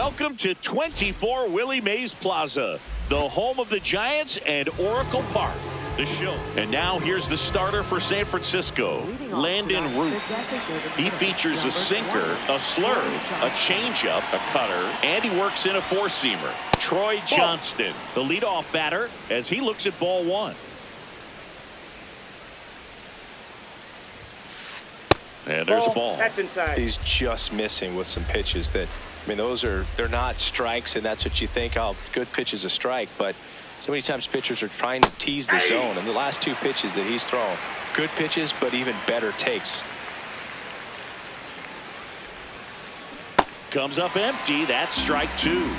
Welcome to 24 Willie Mays Plaza, the home of the Giants and Oracle Park, the show. And now here's the starter for San Francisco, Landon Root. He features a sinker, a slurve, a changeup, a cutter, and he works in a four-seamer. Troy Johnston, the leadoff batter, as he looks at ball one. And there's a ball. That's inside. He's just missing with some pitches that, I mean, they're not strikes, and that's what you think, oh, good pitch is a strike. But so many times pitchers are trying to tease the zone, and the last two pitches that he's thrown, good pitches, but even better takes. Comes up empty. That's strike two.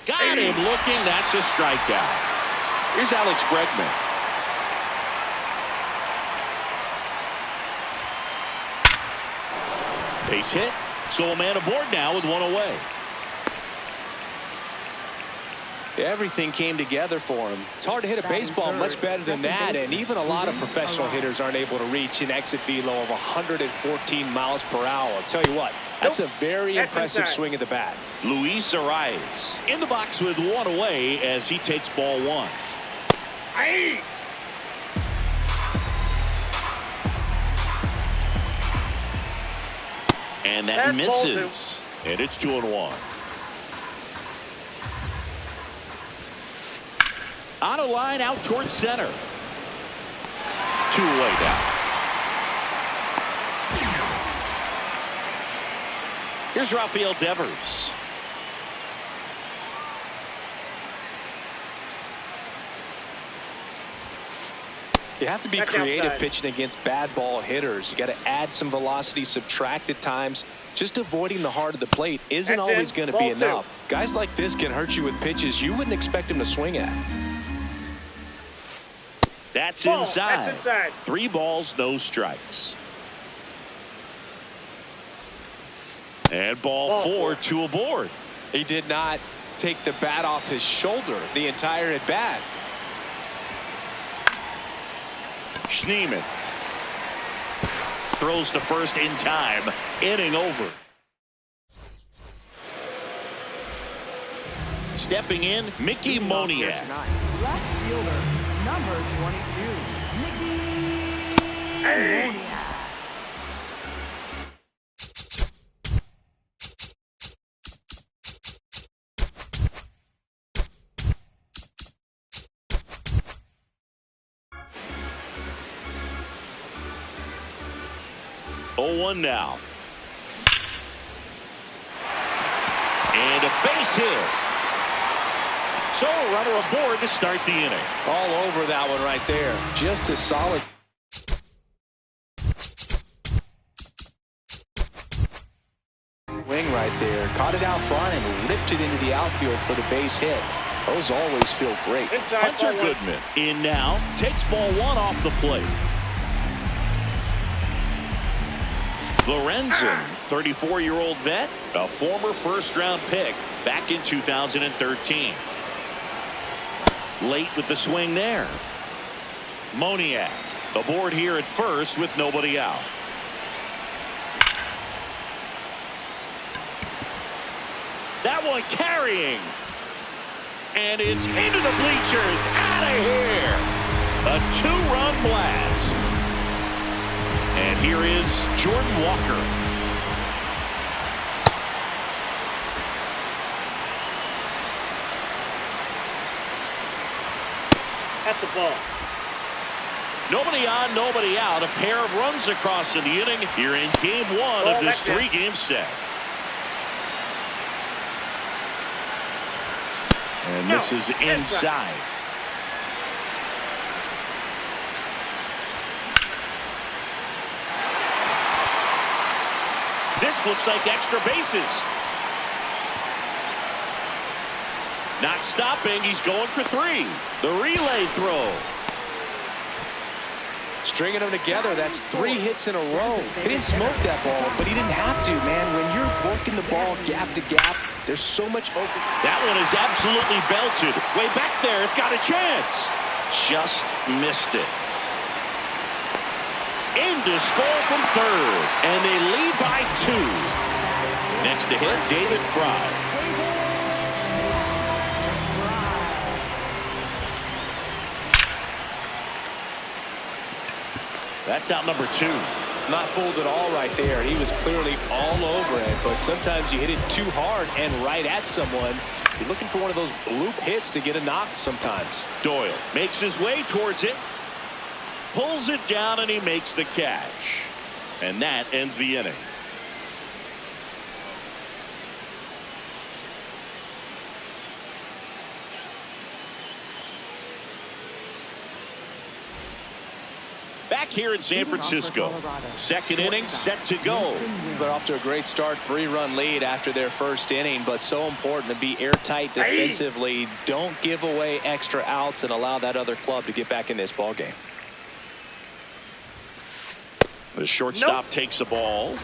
Got him looking. That's a strikeout. Here's Alex Bregman. Base hit. So a man aboard now with one away. Everything came together for him. It's hard to hit a baseball much better than that, and even a lot of professional hitters aren't able to reach an exit velo of 114 miles per hour. I'll tell you what, that's a very impressive swing of the bat. Luis Arias in the box with one away as he takes ball one. And that misses. And it's 2-1. On a line out towards center. Two away now. Here's Rafael Devers. You have to be creative pitching against bad ball hitters. You got to add some velocity, subtract at times. Just avoiding the heart of the plate isn't always going to be enough. Guys like this can hurt you with pitches you wouldn't expect him to swing at. That's inside. That's inside. 3 balls, no strikes. And ball 4, 2 aboard. He did not take the bat off his shoulder the entire at bat. Schneemann throws to first in time. Inning over. Stepping in, Mickey Moniak. Left fielder, number 22, Mickey Moniak. One now. And a base hit. So a runner aboard to start the inning. All over that one right there. Just as solid. Wing right there. Caught it out front and ripped it into the outfield for the base hit. Those always feel great. Hunter Goodman in now. Takes ball one off the plate. Lorenzen, 34-year-old vet, a former first-round pick back in 2013. Late with the swing there. Moniak aboard here at first with nobody out. That one carrying. And it's into the bleachers. Out of here. A 2-run blast. And here is Jordan Walker. That's a ball. Nobody on, nobody out. A pair of runs across in the inning here in game 1 of this 3-game set. And this is inside. This looks like extra bases. Not stopping. He's going for 3. The relay throw. Stringing them together. That's 3 hits in a row. He didn't smoke that ball, but he didn't have to, man. When you're working the ball gap to gap, there's so much open. That one is absolutely belted. Way back there. It's got a chance. Just missed it. in to score from third. And they lead by 2. Next to hit, David Fry. That's out number 2. Not fooled at all right there. He was clearly all over it, but sometimes you hit it too hard and right at someone. You're looking for one of those bloop hits to get a knock sometimes. Doyle makes his way towards it, pulls it down, and he makes the catch. And that ends the inning. Back here in San Francisco. Second inning set to go. They're off to a great start. 3-run lead after their first inning, but so important to be airtight defensively. Don't give away extra outs and allow that other club to get back in this ball game. The shortstop takes the ball.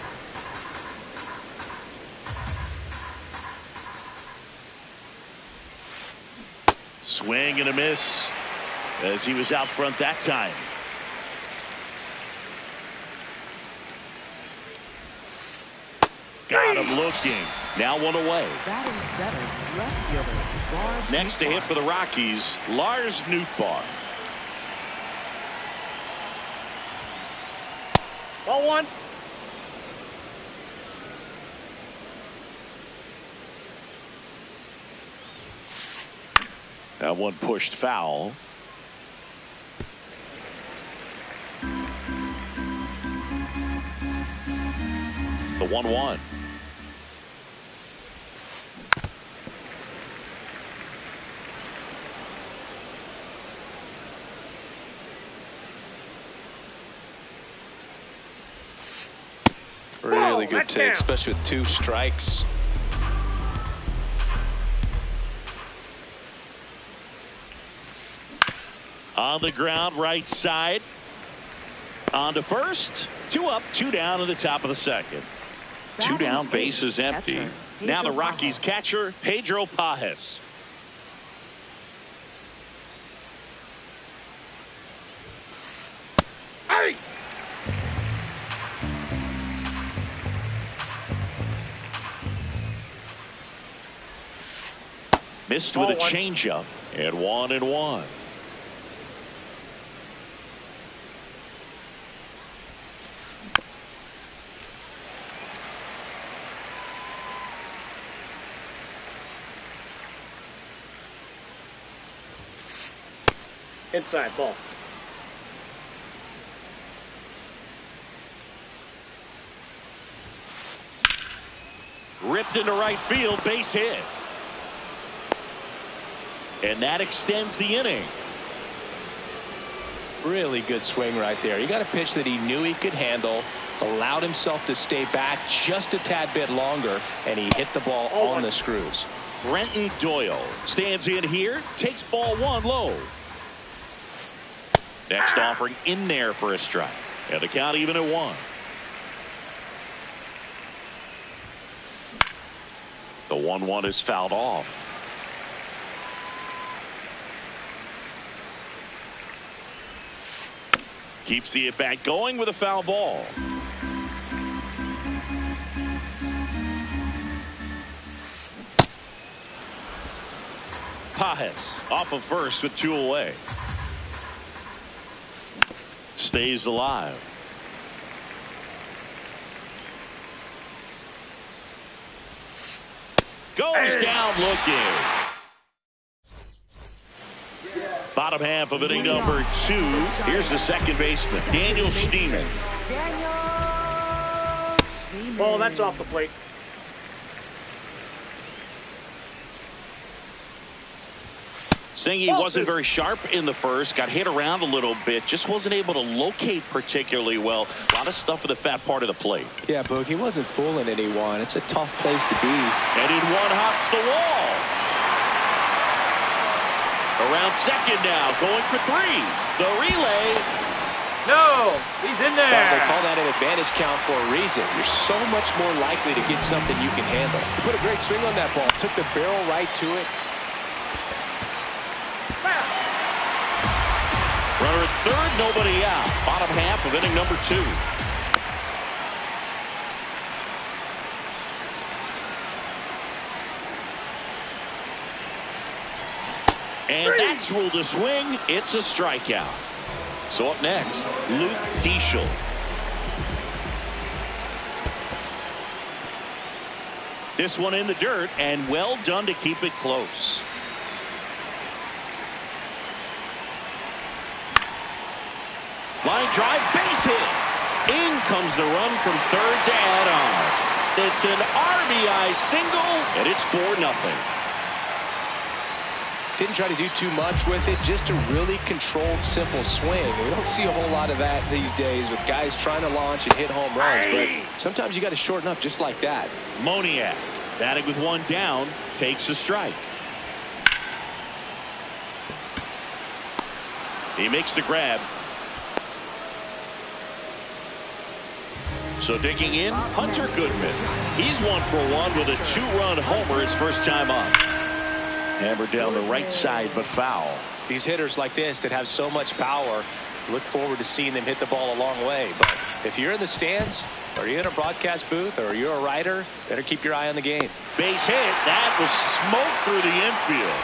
Swing and a miss as he was out front that time. Got him looking. Now one away. Next to hit for the Rockies, Lars Nootbaar. Ball 1. That one pushed foul. The 1-1. Really good take, especially with 2 strikes. On the ground, right side. On to first. 2 up, 2 down in the top of the second. 2 down, base is empty. Now the Rockies catcher, Pedro Pajes. Hey! Missed with a changeup. And 1-1. Inside ball. Ripped into right field, base hit. And that extends the inning. Really good swing right there. He got a pitch that he knew he could handle, allowed himself to stay back just a tad bit longer, and he hit the ball on the screws. Brenton Doyle stands in here, takes ball 1 low. Next offering in there for a strike. And the count even at 1. The 1-1 is fouled off. Keeps the at-bat going with a foul ball. Pajes off of first with 2 away. Stays alive. Goes down looking. Bottom half of inning number 2. Here's the second baseman, Daniel Steeman. Ball, that's off the plate. Singy wasn't very sharp in the first, got hit around a little bit, just wasn't able to locate particularly well. A lot of stuff in the fat part of the plate. Yeah, Boog, he wasn't fooling anyone. It's a tough place to be. And in one hops the wall. Around second now, going for 3. The relay. No, he's in there. Well, they call that an advantage count for a reason. You're so much more likely to get something you can handle. He put a great swing on that ball. Took the barrel right to it. Runner at third, nobody out. Bottom half of inning number 2. And that's ruled a swing. It's a strikeout. So up next, Luke Keeschel. This one in the dirt, and well done to keep it close. Line drive, base hit. In comes the run from third to add on. It's an RBI single, and it's 4-0. Didn't try to do too much with it, just a really controlled, simple swing. We don't see a whole lot of that these days with guys trying to launch and hit home runs, but sometimes you got to shorten up just like that. Moniak, batting with one down, takes a strike. He makes the grab. So digging in, Hunter Goodman. He's 1 for 1 with a 2-run homer his first time up. Hammered down the right side, but foul. These hitters like this that have so much power, look forward to seeing them hit the ball a long way. But if you're in the stands, or you're in a broadcast booth, or you're a writer, better keep your eye on the game. Base hit. That was smoke through the infield.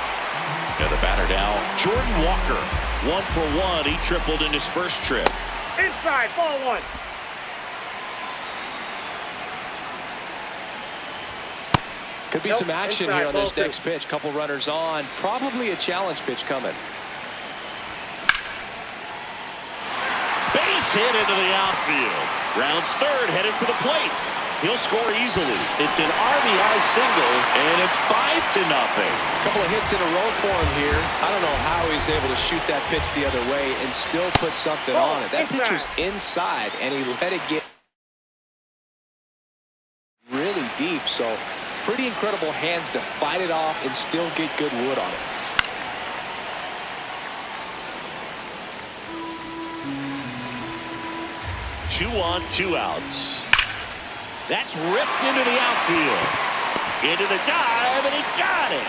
And the batter now, Jordan Walker. 1 for 1. He tripled in his first trip. Inside, ball 1. Could be some action here on this next pitch. Couple runners on. Probably a challenge pitch coming. Base hit into the outfield. Rounds third, headed for the plate. He'll score easily. It's an RBI single, and it's 5-0. A couple of hits in a row for him here. I don't know how he's able to shoot that pitch the other way and still put something on it. That pitch was inside, and he let it get really deep. So pretty incredible hands to fight it off and still get good wood on it. Two on, 2 outs. That's ripped into the outfield. Into the dive, and he got it.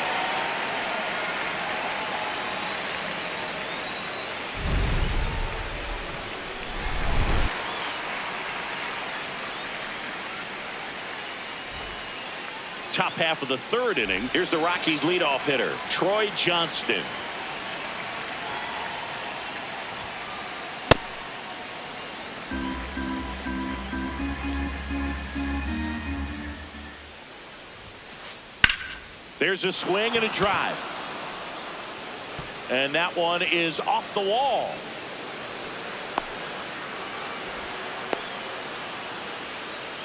Top half of the third inning. Here's the Rockies' leadoff hitter, Troy Johnston. There's a swing and a drive. And that one is off the wall.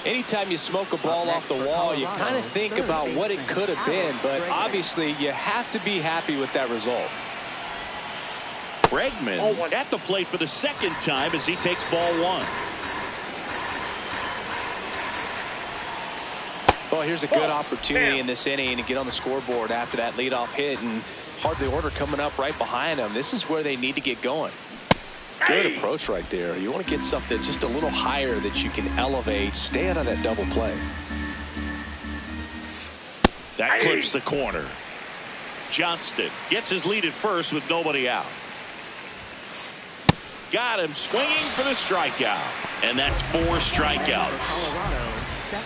Anytime you smoke a ball off the wall, you kind of think about what it could have been, but obviously you have to be happy with that result. Bregman at the plate for the second time as he takes ball 1. Well, here's a good opportunity in this inning to get on the scoreboard after that leadoff hit, and hardly order coming up right behind them. This is where they need to get going. Good approach right there. You want to get something just a little higher that you can elevate. Stay out of that double play. That clips the corner. Johnston gets his lead at first with nobody out. Got him swinging for the strikeout. And that's 4 strikeouts.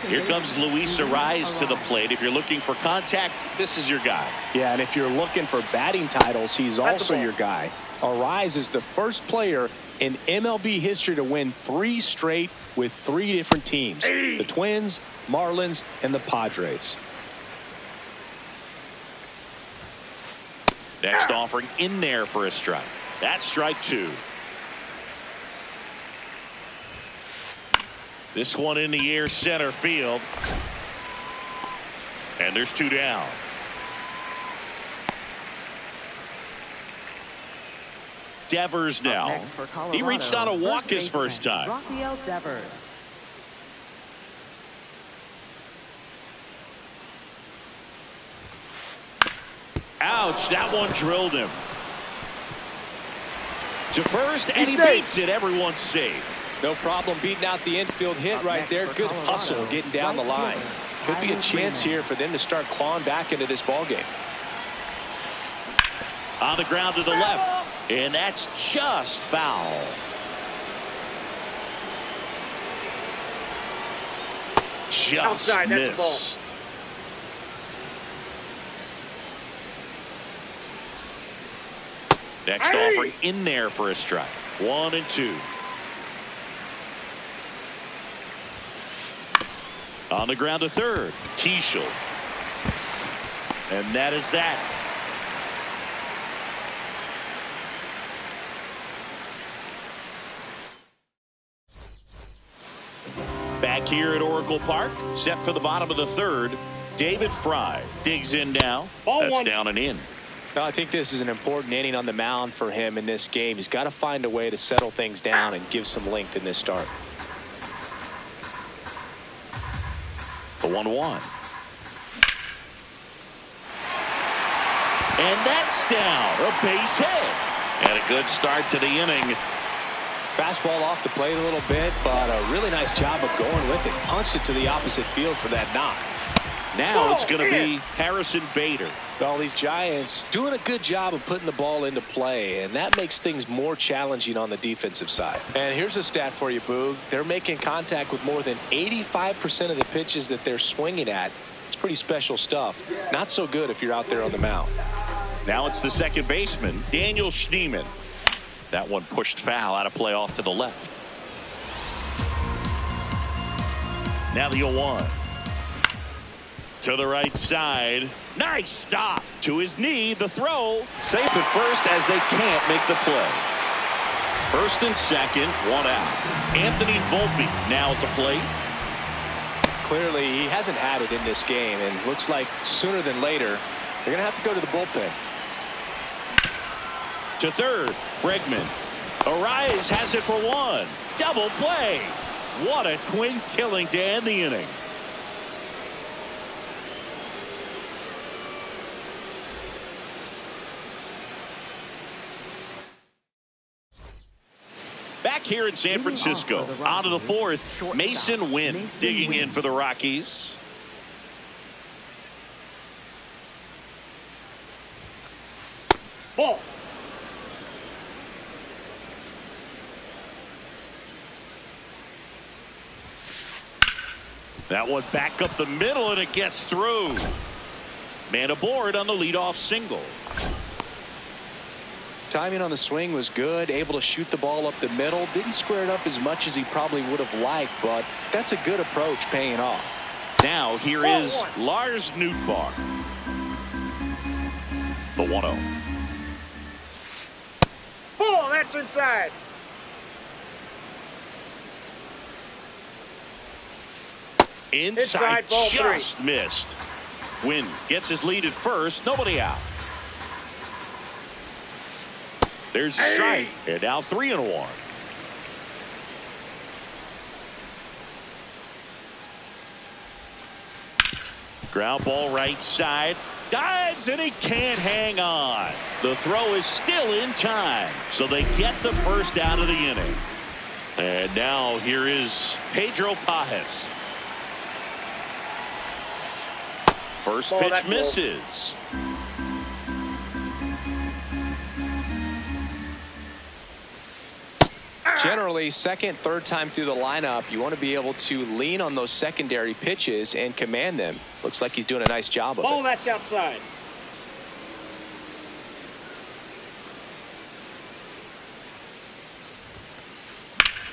Here comes Luis Arraez to the plate. If you're looking for contact, this is your guy. Yeah, and if you're looking for batting titles, he's also your guy. Arraez is the first player in MLB history to win 3 straight with 3 different teams. The Twins, Marlins, and the Padres. Next offering in there for a strike. That's strike 2. This one in the air, center field. And there's 2 down. Devers now. He reached on a walk his first time. Rafael Devers. Ouch, that one drilled him. To first, and he beats it. Everyone's safe. No problem beating out the infield hit right there. Good hustle getting down the line. Could be a chance here for them to start clawing back into this ball game. On the ground to the left. And that's just foul. Just Outside, that's the ball. missed. Next offering in there for a strike. 1-2. On the ground to third. Keishel. And that is that. Back here at Oracle Park, set for the bottom of the third. David Fry digs in now. That's down and in. Well, I think this is an important inning on the mound for him in this game. He's got to find a way to settle things down and give some length in this start. The 1-1. And that's down. A base hit. And a good start to the inning. Fastball off the plate a little bit, but a really nice job of going with it. Punched it to the opposite field for that knock. Now it's going to be Harrison Bader. Well, these Giants doing a good job of putting the ball into play, and that makes things more challenging on the defensive side. And here's a stat for you, Boog. They're making contact with more than 85% of the pitches that they're swinging at. It's pretty special stuff. Not so good if you're out there on the mound. Now it's the second baseman, Daniel Schneemann. That one pushed foul out of play off to the left. Now the 0-1. To the right side. Nice stop. To his knee, the throw. Safe at first as they can't make the play. First and second, one out. Anthony Volpe now at the plate. Clearly, he hasn't had it in this game, and looks like sooner than later, they're going to have to go to the bullpen. To third, Bregman. Arias has it for one. Double play. What a twin killing to end the inning. Back here in San Francisco, out of the fourth, Mason Wynn digging in for the Rockies. Ball. That one back up the middle, and it gets through. Man aboard on the leadoff single. Timing on the swing was good, able to shoot the ball up the middle. Didn't square it up as much as he probably would have liked, but that's a good approach paying off. Now here is Lars Nootbaar. The 1-0. Ball, that's inside. Inside, ball just missed. Wynn gets his lead at first. Nobody out. There's a strike. And now 3-1. Ground ball right side. Dives, and he can't hang on. The throw is still in time. So they get the first out of the inning. And now here is Pedro Pajes. First pitch misses. Generally, second, third time through the lineup, you want to be able to lean on those secondary pitches and command them. Looks like he's doing a nice job of Ball, it. that's outside.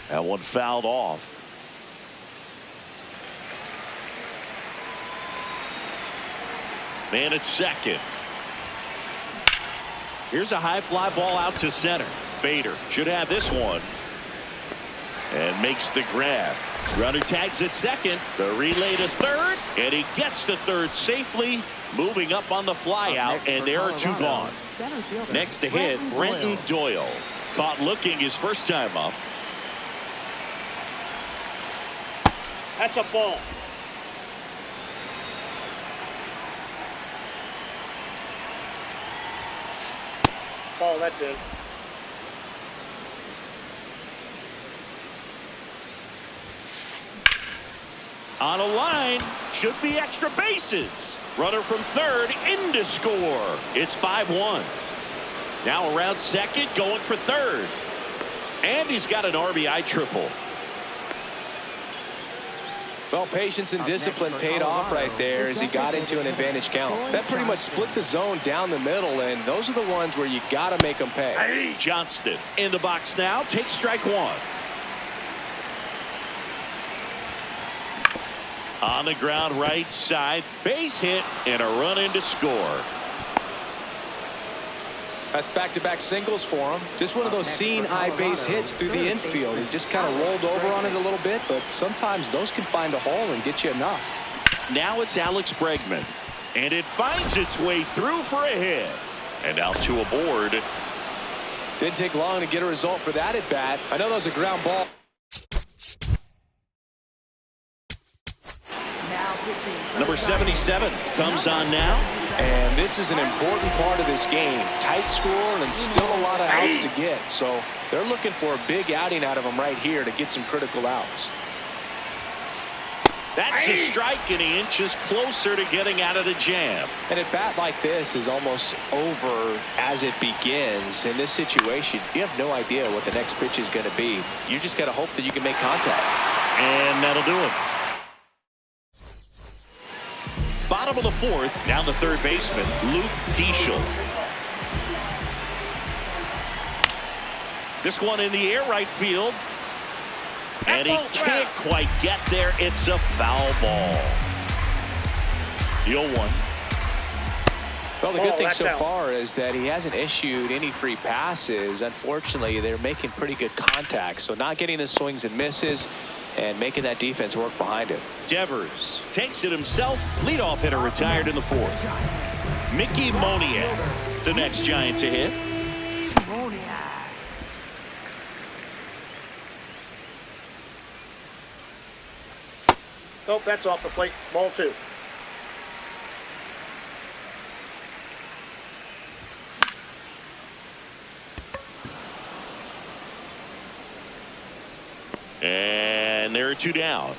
That one fouled off. Man at second. Here's a high fly ball out to center. Bader should have this one. And makes the grab. Runner tags at second. The relay to third. And he gets to third safely. Moving up on the fly out. And there are two gone. Next to hit, Brenton Doyle. Caught looking his first time up. That's a ball. Ball, that's it. On a line, should be extra bases. Runner from third in to score. It's 5-1. Now around second, going for third. And he's got an RBI triple. Well, patience and discipline paid off right there as he got into an advantage count. That pretty much split the zone down the middle, and those are the ones where you got to make them pay. Johnston in the box now. Takes strike one. On the ground right side. Base hit and a run in to score. That's back-to-back singles for him. Just one of those seeing-eye base hits through the infield. He just kind of rolled over on it a little bit, but sometimes those can find a hole and get you enough. Now it's Alex Bregman. And it finds its way through for a hit. And out to a board. Didn't take long to get a result for that at bat. I know that was a ground ball. Number 77 comes on now. And this is an important part of this game. Tight score and still a lot of outs to get. So they're looking for a big outing out of him right here to get some critical outs. That's a strike, and he inches closer to getting out of the jam. And a bat like this is almost over as it begins. In this situation, you have no idea what the next pitch is going to be. You just got to hope that you can make contact. And that'll do it. Bottom of the fourth, down the third baseman, Luke Keeschel. This one in the air right field. And he can't quite get there. It's a foul ball. The 0-1. Well, the good thing so far is that he hasn't issued any free passes. Unfortunately, they're making pretty good contact. So not getting the swings and misses and making that defense work behind it. Devers takes it himself. Leadoff hitter retired in the fourth. Mickey Moniak, the next Giant to hit. Nope, that's off the plate. Ball two. And there are two down.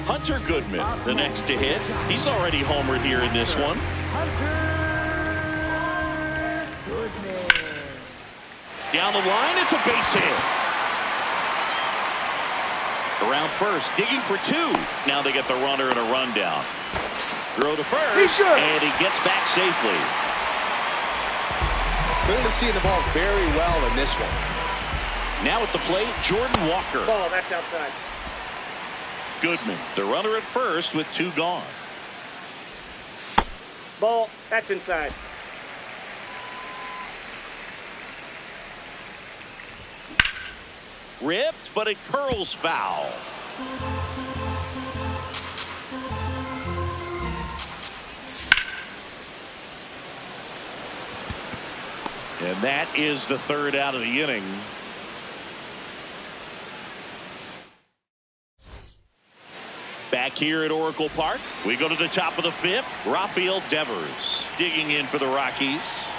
Hunter Goodman, the next to hit. He's already homered here in this one. Down the line, it's a base hit. Around first, digging for two. Now they get the runner and a rundown. Throw to first, and he gets back safely. Clearly seeing the ball very well in this one. Now at the plate, Jordan Walker. Ball, that's outside. Goodman, the runner at first with two gone. Ball, that's inside. Ripped, but it curls foul. And that is the third out of the inning. Back here at Oracle Park, we go to the top of the fifth. Rafael Devers digging in for the Rockies.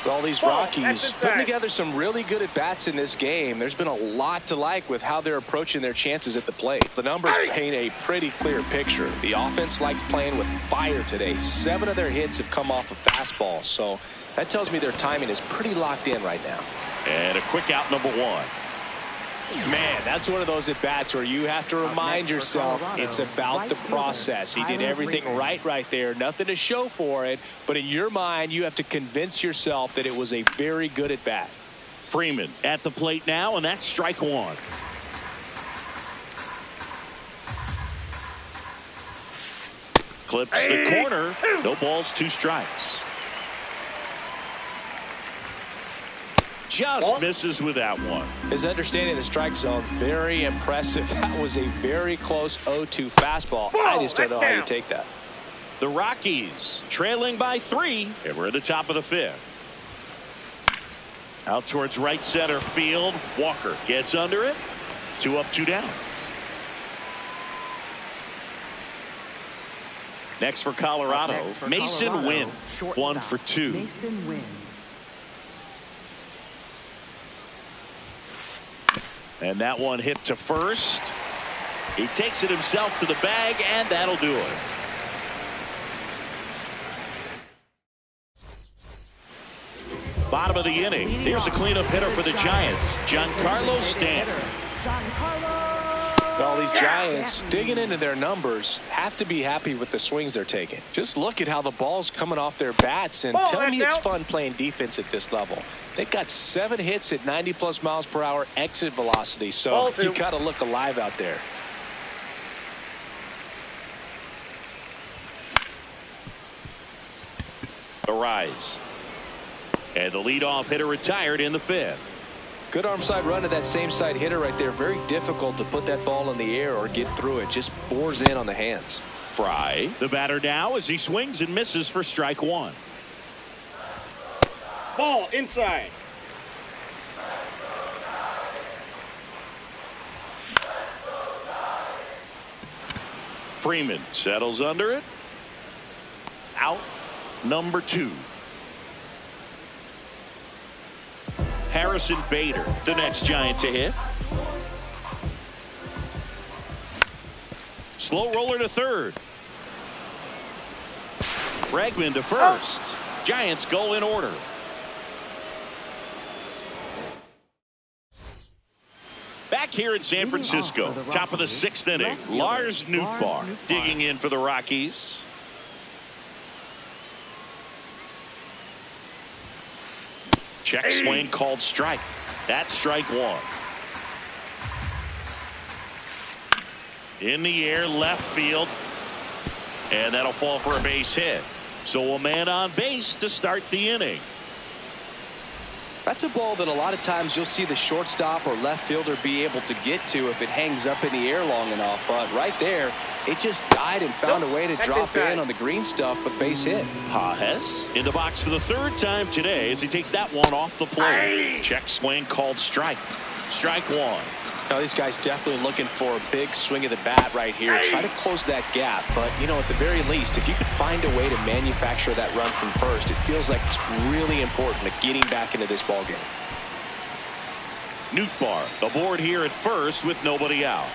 All these Rockies putting together some really good at-bats in this game. There's been a lot to like with how they're approaching their chances at the plate. The numbers paint a pretty clear picture. The offense likes playing with fire today. 7 of their hits have come off of fastballs. So that tells me their timing is pretty locked in right now. And a quick out, number 1. Man, that's one of those at-bats where you have to remind yourself it's about the process. He did everything right there. Nothing to show for it. But in your mind, you have to convince yourself that it was a very good at-bat. Freeman at the plate now, and that's strike 1. Clips the corner. No balls, 2 strikes. Just misses with that one. His understanding of the strike zone, very impressive. That was a very close 0-2 fastball. I just don't know how you take that. The Rockies trailing by 3, and we're at the top of the 5th. Out towards right center field. Walker gets under it. 2 up, 2 down. Next for Colorado, Mason Wynn. 1 for 2. Mason Wynn. And that one hit to first. He takes it himself to the bag, and that'll do it. Bottom of the inning. Here's a cleanup hitter for the Giants, Giancarlo Stanton. All these Giants digging into their numbers have to be happy with the swings they're taking. Just look at how the ball's coming off their bats, and tell me it's fun playing defense at this level. They've got 7 hits at 90+ miles per hour exit velocity, so you got to look alive out there. Arise. And the leadoff hitter retired in the 5th. Good arm side run to that same side hitter right there. Very difficult to put that ball in the air or get through it. Just bores in on the hands. Fry, the batter now, as he swings and misses for strike 1. Ball inside. Freeman settles under it. Out number 2. Harrison Bader, the next Giant to hit. Slow roller to third. Bregman to first. Giants go in order. Back here in San Francisco, top of the 6th inning, Lars Nootbaar digging in for the Rockies. Check swing called strike. That's strike 1. In the air, left field. And that'll fall for a base hit. So a man on base to start the inning. That's a ball that a lot of times you'll see the shortstop or left fielder be able to get to if it hangs up in the air long enough. But right there, it just died and found a way to drop in on the green stuff with base hit. Pages in the box for the 3rd time today as he takes that one off the plate. Check swing called strike. Strike 1. Now these guys definitely looking for a big swing of the bat right here. Try to close that gap. But, you know, at the very least, if you could find a way to manufacture that run from first, it feels like it's really important to getting back into this ballgame. Nootbaar aboard here at first with nobody out.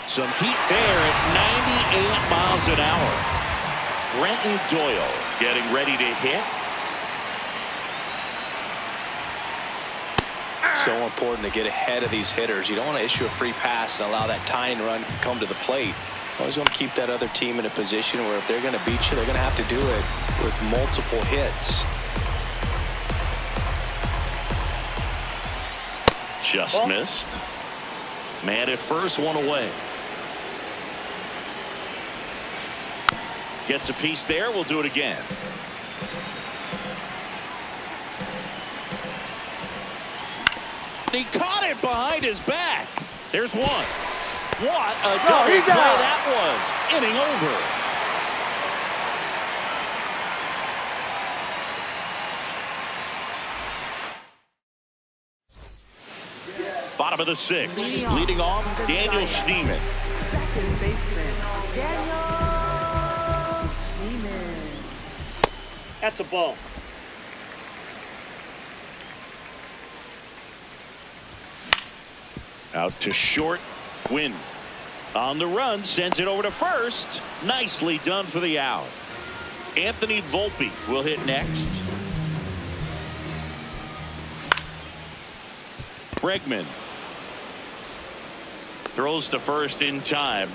Some heat there at 98 miles an hour. Brenton Doyle getting ready to hit. So important to get ahead of these hitters. You don't want to issue a free pass and allow that tying run to come to the plate. You always want to keep that other team in a position where if they're going to beat you, they're going to have to do it with multiple hits. Just missed. Man at first, one away. Gets a piece there. We'll do it again. He caught it behind his back. There's one. What a double play that was. Inning over. Bottom of the 6th. Leading off, Daniel Schneemann. Second baseman, Daniel Schneemann. That's a ball. Out to short. Win. On the run, sends it over to first. Nicely done for the out. Anthony Volpe will hit next. Bregman throws to first in time.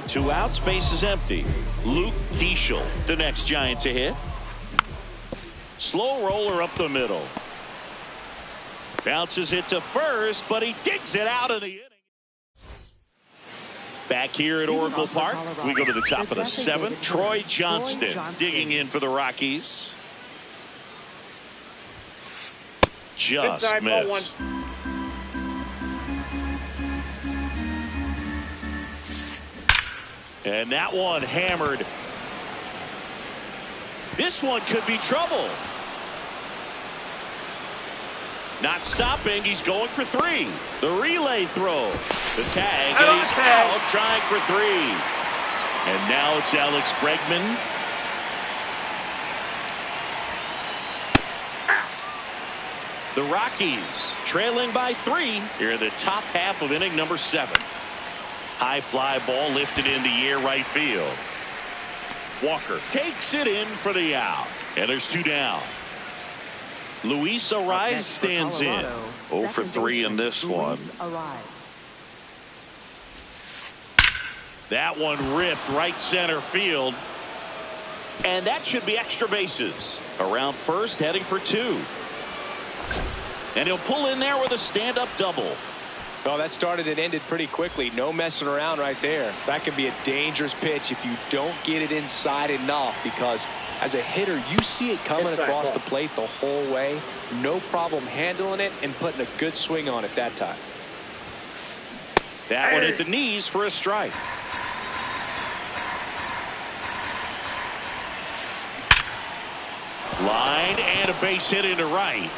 2 outs, base is empty. Luke Keeschel, the next Giant to hit. Slow roller up the middle. Bounces it to first, but he digs it out of the inning. Back here at Oracle Park, we go to the top of the 7th. Troy Johnston digging in for the Rockies. Just missed. And that one hammered. This one could be trouble. Not stopping. He's going for 3. The relay throw. The tag. And he's out trying for 3. And now it's Alex Bregman. The Rockies trailing by 3 here in the top half of inning number 7. High fly ball lifted in the air right field. Walker takes it in for the out. And there's 2 down. Luis Arraez stands in. 0 for 3 in this one. That one ripped right center field. And that should be extra bases. Around first, heading for 2. And he'll pull in there with a stand-up double. Well, that started and ended pretty quickly. No messing around right there. That can be a dangerous pitch if you don't get it inside enough, because as a hitter, you see it coming across the plate the whole way. No problem handling it and putting a good swing on it that time. That one at the knees for a strike. Line and a base hit into right.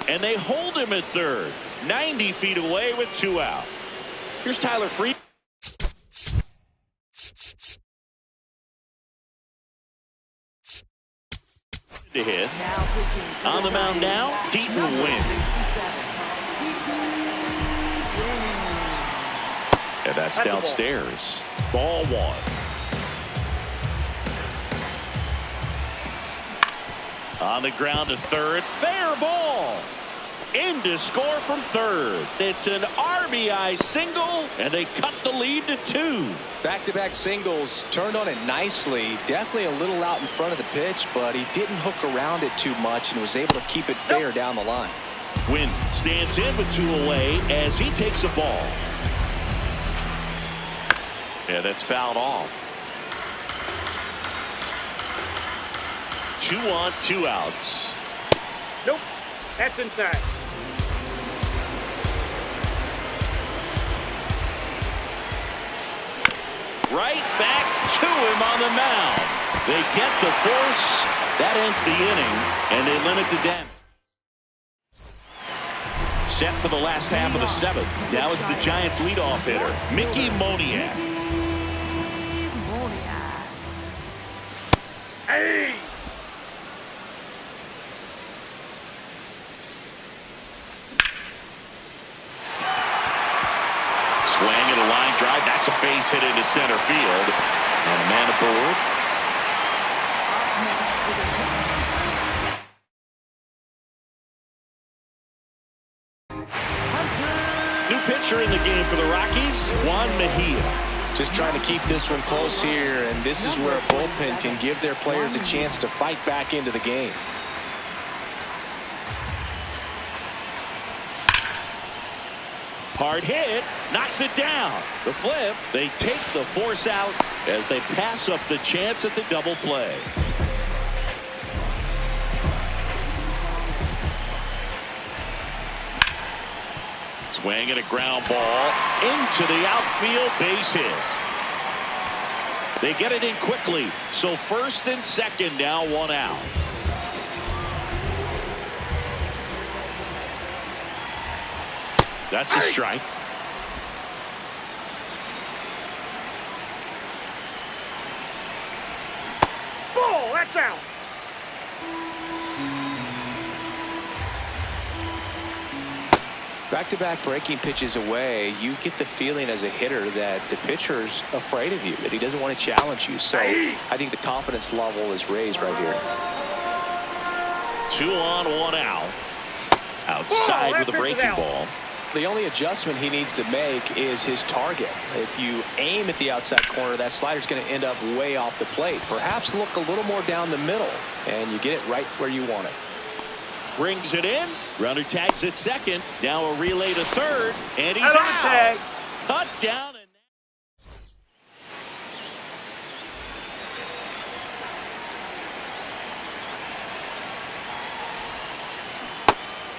And they hold him at third. 90 feet away with 2 out. Here's Tyler Freed. To hit. On the mound now, Peyton Winn. And that's downstairs. Ball 1. On the ground to third. Fair ball. In to score from third. It's an RBI single, and they cut the lead to 2. Back-to-back singles, turned on it nicely. Definitely a little out in front of the pitch, but he didn't hook around it too much and was able to keep it fair down the line. Winn stands in with 2 away as he takes a ball. Yeah, that's fouled off. 2 on, 2 outs. Nope. That's inside. Right back to him on the mound. They get the force. That ends the inning, and they limit the damage. Set for the last half of the 7th. Now it's the Giants' leadoff hitter, Mickey Moniak. Hey! Swing at a line drive. That's a base hit into center field. And a man aboard. New pitcher in the game for the Rockies, Juan Mejia. Just trying to keep this one close here, and this is where a bullpen can give their players a chance to fight back into the game. Hard hit, knocks it down. The flip, they take the force out as they pass up the chance at the double play. Swing and a ground ball into the outfield, base hit. They get it in quickly, so first and second now, 1 out. That's a strike. Ball, that's out. Back-to-back breaking pitches away, you get the feeling as a hitter that the pitcher's afraid of you, that he doesn't want to challenge you. So I think the confidence level is raised right here. 2 on, 1 out. Outside with a breaking ball. The only adjustment he needs to make is his target. If you aim at the outside corner, that slider's going to end up way off the plate. Perhaps look a little more down the middle, and you get it right where you want it. Brings it in. Runner tags at second. Now a relay to third, and he's out. Tag. Cut down. And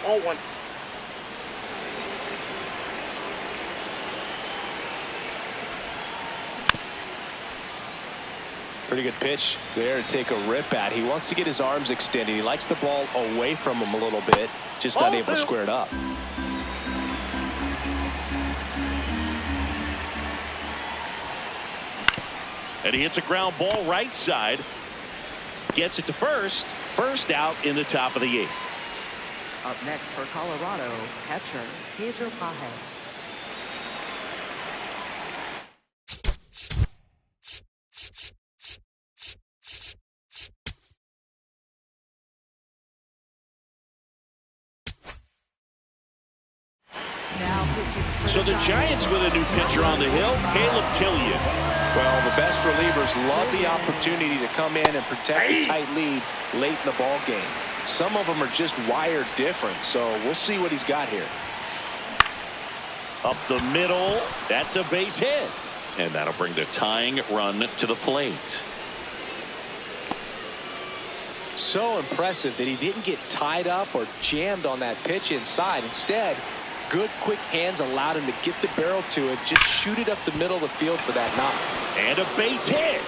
All 1. Pretty good pitch there to take a rip at. He wants to get his arms extended. He likes the ball away from him a little bit. Just not able to square it up. And he hits a ground ball right side. Gets it to first. First out in the top of the 8th. Up next for Colorado, catcher Pedro Pages. So the Giants with a new pitcher on the hill, Caleb Killian. Well, the best relievers love the opportunity to come in and protect a tight lead late in the ball game. Some of them are just wired different, so we'll see what he's got here. Up the middle, that's a base hit. And that'll bring the tying run to the plate. So impressive that he didn't get tied up or jammed on that pitch inside. Instead, good quick hands allowed him to get the barrel to it, just shoot it up the middle of the field for that knock. And a base hit.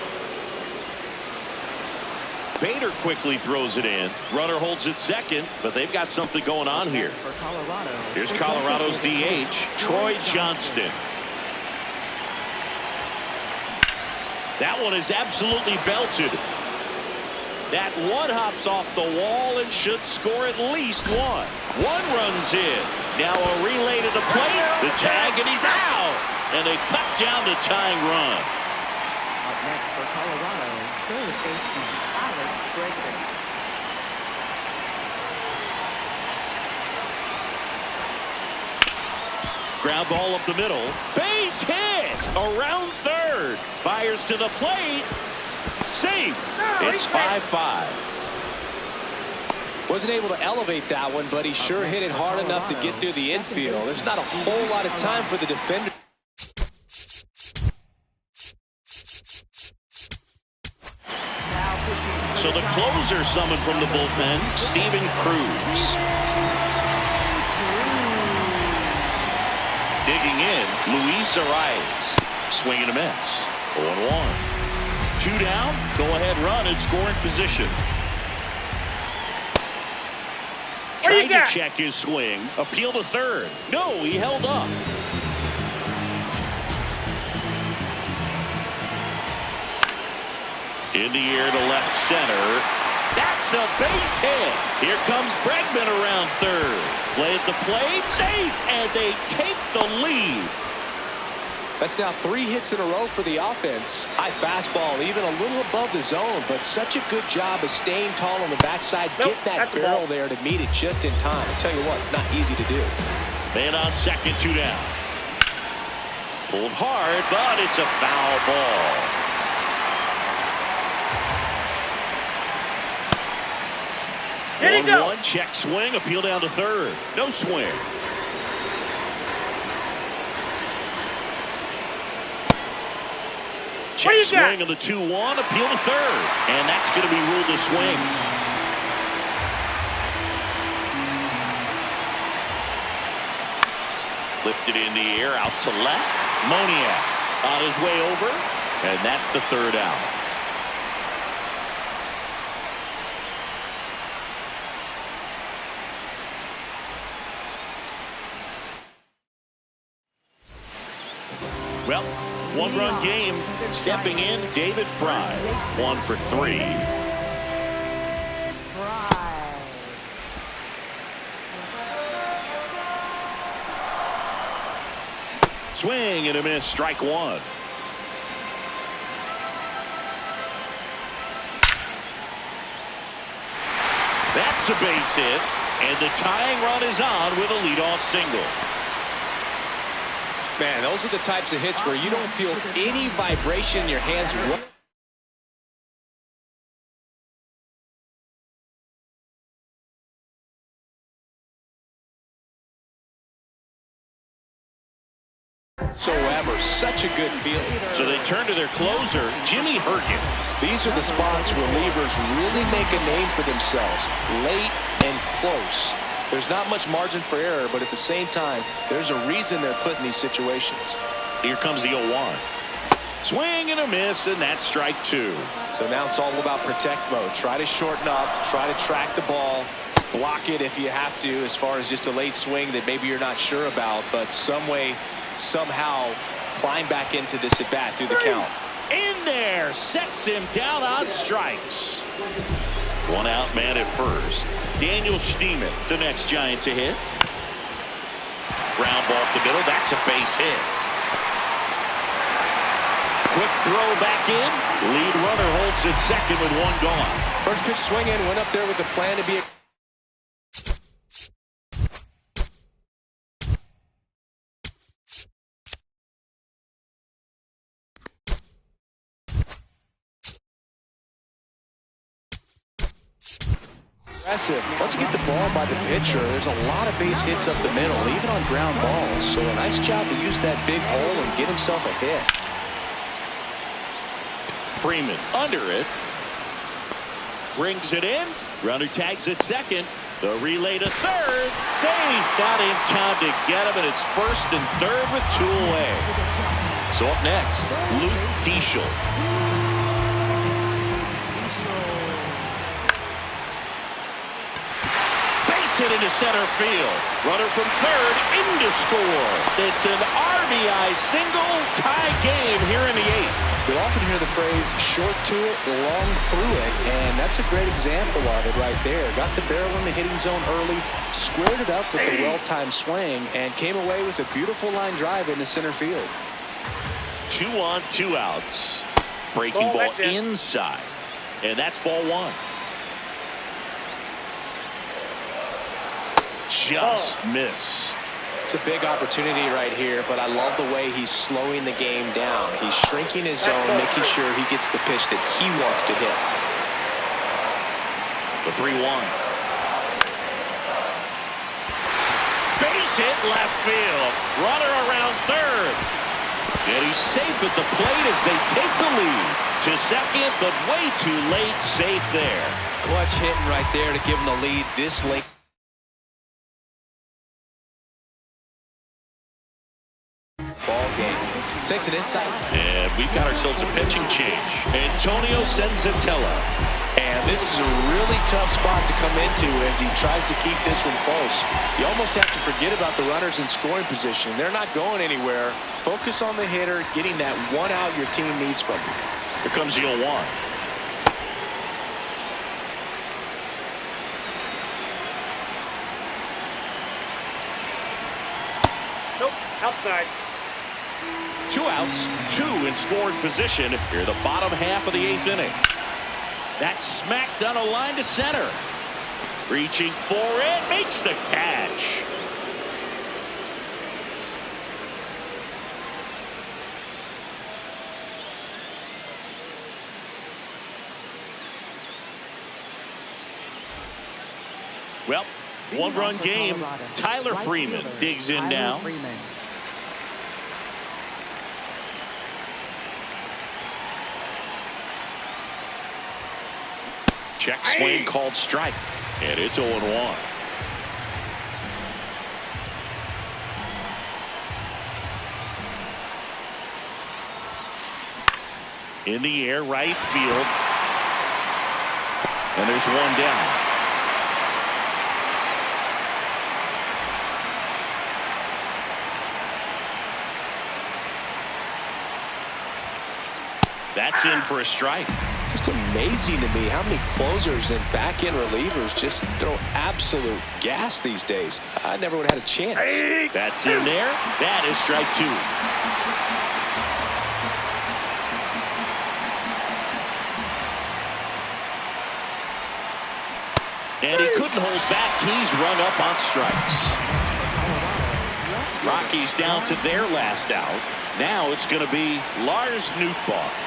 Bader quickly throws it in. Runner holds it second, but they've got something going on here. Here's Colorado's DH, Troy Johnston. That one is absolutely belted. That one hops off the wall and should score at least one. One runs in. Now a relay to the plate. The tag, and he's out. And they cut down the tying run. Up next for Colorado, third baseman Alex Bregman. Ground ball up the middle. Base hit around third. Fires to the plate. Safe. It's 5-5. Wasn't able to elevate that one, but he sure hit it hard enough to get through the infield. There's not a whole lot of time for the defender. So the closer summoned from the bullpen, Steven Cruz. Digging in, Luis Arias. Swing and a miss. 0-1. 2 down, go-ahead run in scoring position. Tried to check his swing. Appeal to third. No, he held up. In the air to left center. That's a base hit. Here comes Bregman around third. Play at the plate. Safe. And they take the lead. That's now 3 hits in a row for the offense. High fastball, even a little above the zone, but such a good job of staying tall on the backside. Get that barrel there to meet it just in time. I tell you what, it's not easy to do. Man on second, 2 down. Pulled hard, but it's a foul ball. Here you go. 1-1, check swing, appeal down to third. No swing. Check swing on the 2-1, appeal to third. And that's going to be ruled a swing. Lifted in the air, out to left. Moniak on his way over. And that's the third out. Well, 1-run game. Stepping in, David Fry. 1 for 3. Swing and a miss. Strike 1. That's a base hit. And the tying run is on with a leadoff single. Man, those are the types of hits where you don't feel any vibration in your hands. Whatsoever. Such a good feeling. So they turn to their closer, Jimmy Hergen. These are the spots relievers really make a name for themselves. Late and close. There's not much margin for error, but at the same time, there's a reason they're put in these situations. Here comes the 0-1. Swing and a miss, and that's strike 2. So now it's all about protect mode. Try to shorten up, try to track the ball, block it if you have to, as far as just a late swing that maybe you're not sure about, but some way, somehow climb back into this at bat through the count. In there, sets him down on strikes. 1 out, man at first. Daniel Schneemann, the next Giant to hit. Ground ball up the middle. That's a base hit. Quick throw back in. Lead runner holds it second with 1 gone. First pitch swinging, went up there with the plan to be a Aggressive. Once you get the ball by the pitcher, there's a lot of base hits up the middle, even on ground balls. So a nice job to use that big hole and get himself a hit. Freeman under it. Brings it in. Runner tags at second. The relay to third. Safe. Not in time to get him, and it's first and third with 2 away. So up next, Luke Keeschel. Base hit into center field. Runner from third in to score. It's an RBI single. Tie game here in the 8th. You'll often hear the phrase short to it, long through it, and that's a great example of it right there. Got the barrel in the hitting zone early, squared it up with the well-timed swing, and came away with a beautiful line drive into center field. 2 on, 2 outs. Breaking ball inside, and that's ball 1. Just missed. It's a big opportunity right here, but I love the way he's slowing the game down. He's shrinking his zone, making sure he gets the pitch that he wants to hit. The 3-1. Base hit left field. Runner around third. And he's safe at the plate as they take the lead. To second, but way too late. Safe there. Clutch hitting right there to give him the lead this late. Ball game. Takes it inside. And we've got ourselves a pitching change. Antonio Senzatella. And this is a really tough spot to come into as he tries to keep this one close. You almost have to forget about the runners in scoring position. They're not going anywhere. Focus on the hitter, getting that 1 out your team needs from you. Here comes the 0-1. Nope, outside. 2 outs, 2 in scoring position here the bottom half of the 8th inning. That's smacked on a line to center. Reaching for it, makes the catch. Well, 1-run game. Tyler Freeman digs in now. Check swing called strike. And it's 0-1. In the air, right field. And there's 1 down. That's in for a strike. Just amazing to me how many closers and back-end relievers just throw absolute gas these days. I never would have had a chance. That's in there. That is strike 2. And he couldn't hold back. He's run up on strikes. Rockies down to their last out. Now it's going to be Lars Nootbaar.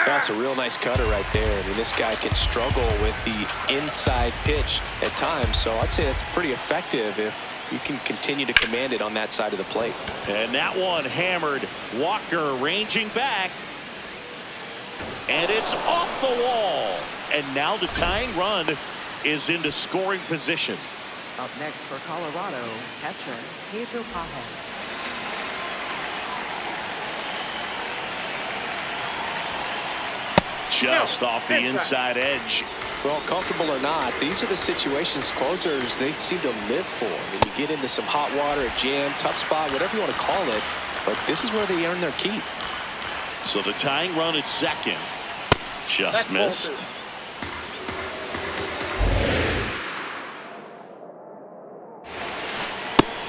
That's a real nice cutter right there. I mean, this guy can struggle with the inside pitch at times, so I'd say that's pretty effective if you can continue to command it on that side of the plate. And that one hammered. Walker ranging back. And it's off the wall. And now the tying run is into scoring position. Up next for Colorado, catcher Pedro Pages. Just off the inside edge. Well, comfortable or not, these are the situations closers they seem to live for. I mean, you get into some hot water, a jam, tough spot, whatever you want to call it, but this is where they earn their keep. So the tying run at second. Just missed.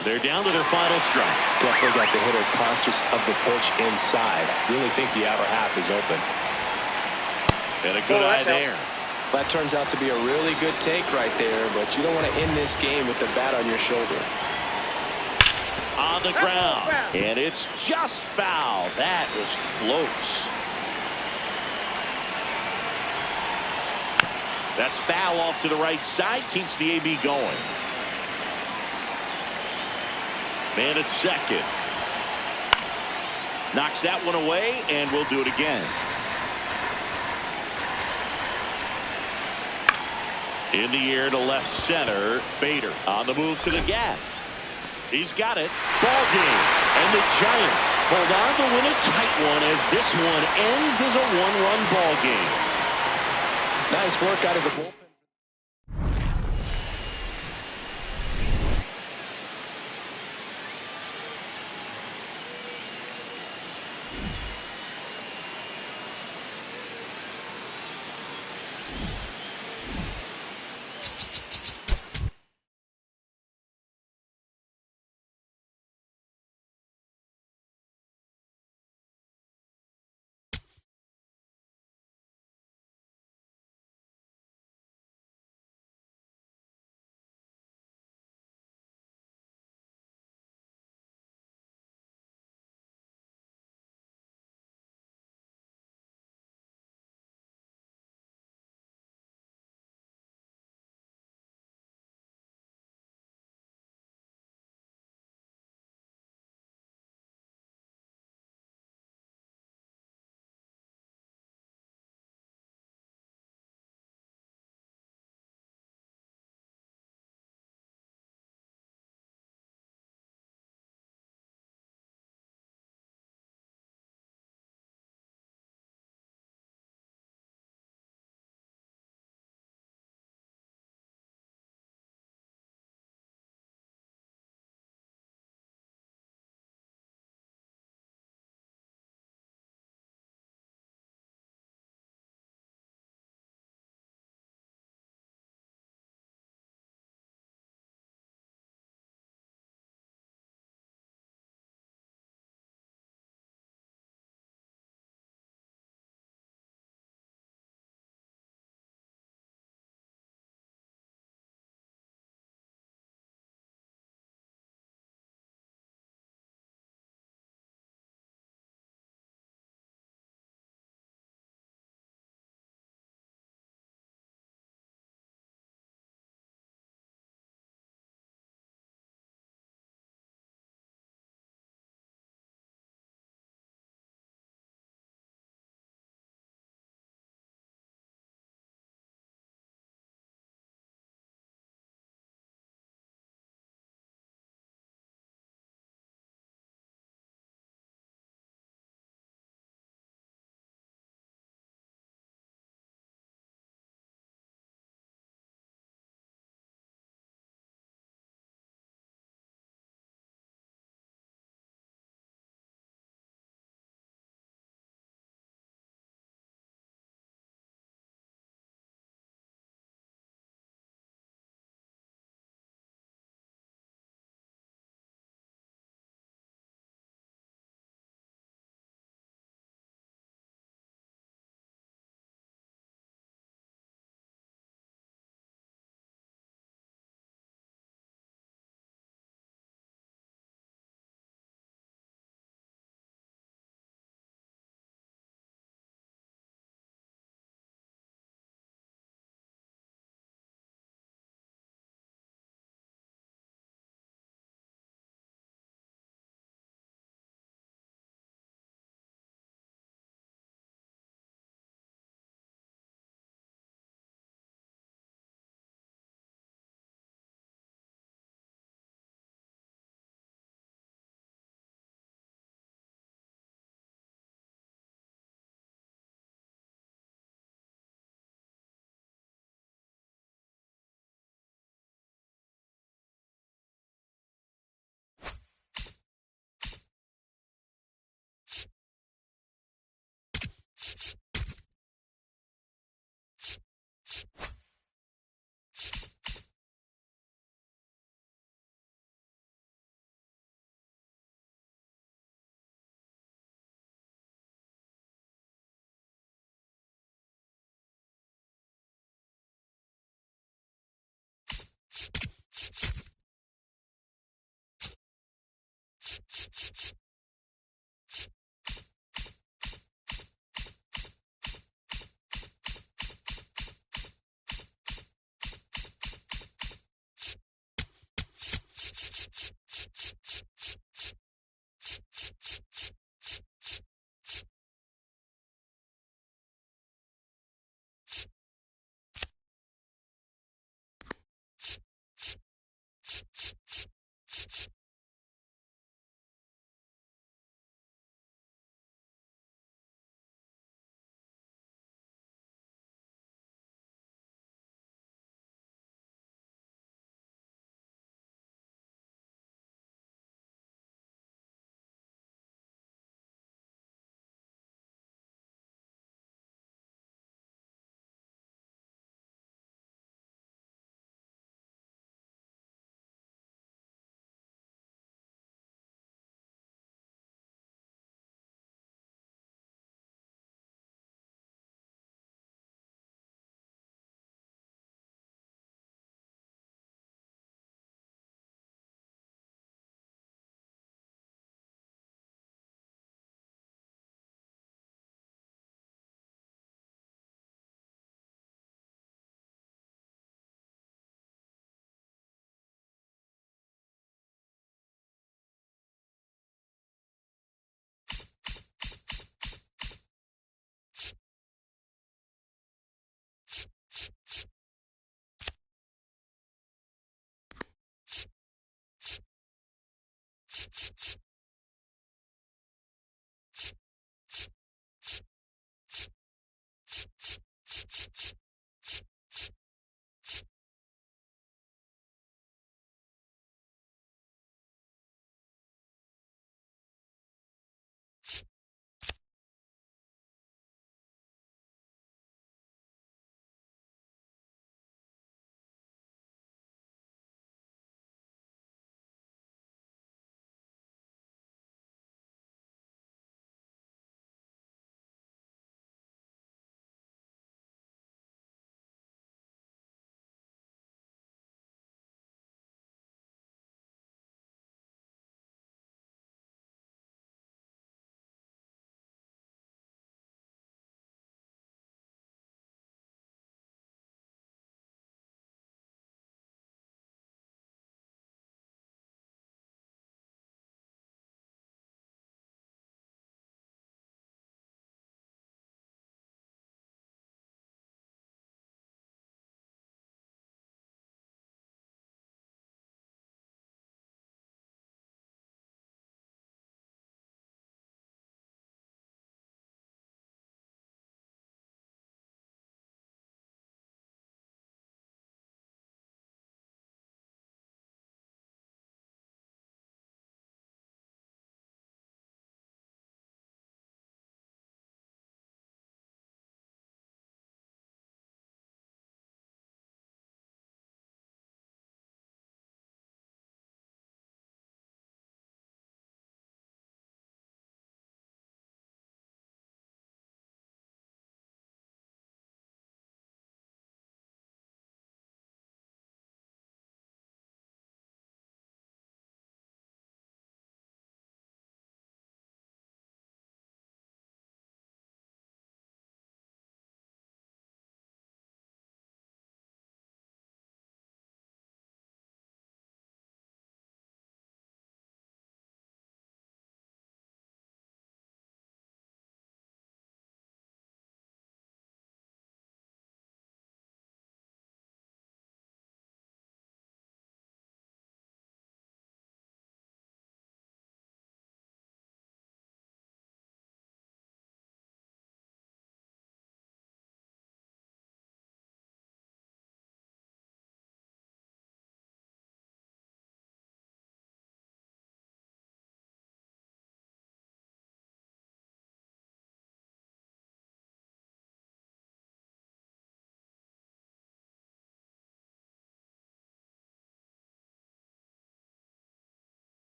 They're down to their final strike. Definitely got the hitter conscious of the pitch inside. Really think the outer half is open. And a good eye there. That turns out to be a really good take right there, but you don't want to end this game with the bat on your shoulder. On the ground. And it's just foul. That was close. That's foul off to the right side. Keeps the AB going. Man at second. Knocks that one away, and we'll do it again. In the air to left center. Bader on the move to the gap. He's got it. Ball game. And the Giants hold on to win a tight one as this one ends as a one-run ball game. Nice work out of the bullpen.